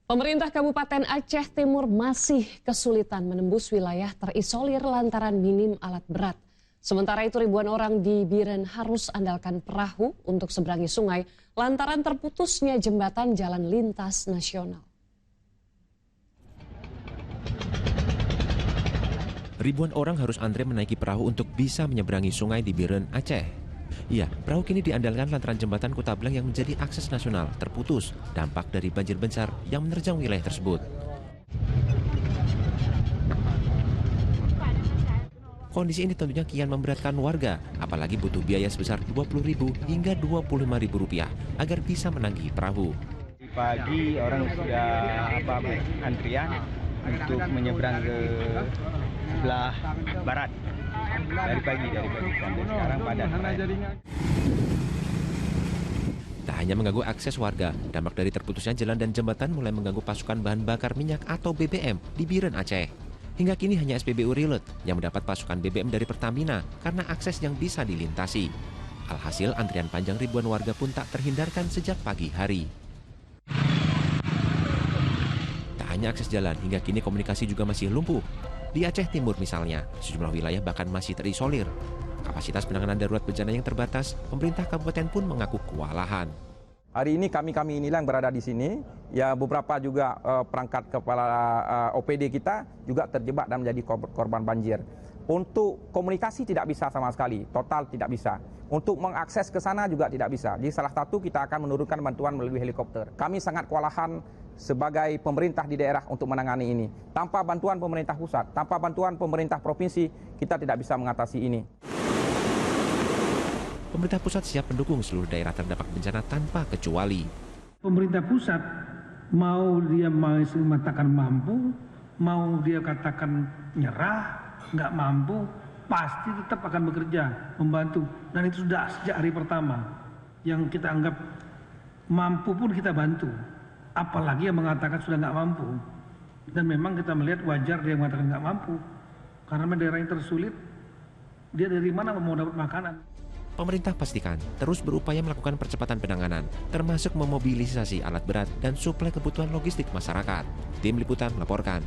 Pemerintah Kabupaten Aceh Timur masih kesulitan menembus wilayah terisolir lantaran minim alat berat. Sementara itu ribuan orang di Biren harus andalkan perahu untuk seberangi sungai lantaran terputusnya jembatan jalan lintas nasional. Ribuan orang harus antre menaiki perahu untuk bisa menyeberangi sungai di Biren, Aceh. Ya, perahu kini diandalkan lantaran jembatan Kutablang yang menjadi akses nasional terputus dampak dari banjir besar yang menerjang wilayah tersebut. Kondisi ini tentunya kian memberatkan warga, apalagi butuh biaya sebesar Rp20.000 hingga Rp25.000 agar bisa menagih perahu. Pagi orang sudah antrian untuk menyeberang ke sebelah barat dari pagi sampai sekarang padat. Tak hanya mengganggu akses warga, dampak dari terputusnya jalan dan jembatan mulai mengganggu pasokan bahan bakar minyak atau BBM di Biren, Aceh. Hingga kini hanya SPBU Rilet yang mendapat pasokan BBM dari Pertamina karena akses yang bisa dilintasi. Alhasil antrian panjang ribuan warga pun tak terhindarkan sejak pagi hari. Tak hanya akses jalan, hingga kini komunikasi juga masih lumpuh. Di Aceh Timur misalnya, sejumlah wilayah bahkan masih terisolir. Kapasitas penanganan darurat bencana yang terbatas, pemerintah kabupaten pun mengaku kewalahan. Hari ini kami inilah yang berada di sini, ya beberapa juga perangkat kepala OPD kita juga terjebak dan menjadi korban banjir. Untuk komunikasi tidak bisa sama sekali, total tidak bisa. Untuk mengakses ke sana juga tidak bisa. Jadi salah satu kita akan menurunkan bantuan melalui helikopter. Kami sangat kewalahan sebagai pemerintah di daerah untuk menangani ini. Tanpa bantuan pemerintah pusat, tanpa bantuan pemerintah provinsi, kita tidak bisa mengatasi ini. Pemerintah pusat siap mendukung seluruh daerah terdampak bencana tanpa kecuali. Pemerintah pusat mau dia mengatakan mampu, mau dia katakan nyerah, nggak mampu, pasti tetap akan bekerja, membantu. Dan itu sudah sejak hari pertama. Yang kita anggap mampu pun kita bantu. Apalagi yang mengatakan sudah nggak mampu. Dan memang kita melihat wajar dia mengatakan nggak mampu. Karena daerah yang tersulit, dia dari mana mau dapat makanan. Pemerintah pastikan terus berupaya melakukan percepatan penanganan, termasuk memobilisasi alat berat dan suplai kebutuhan logistik masyarakat. Tim Liputan melaporkan.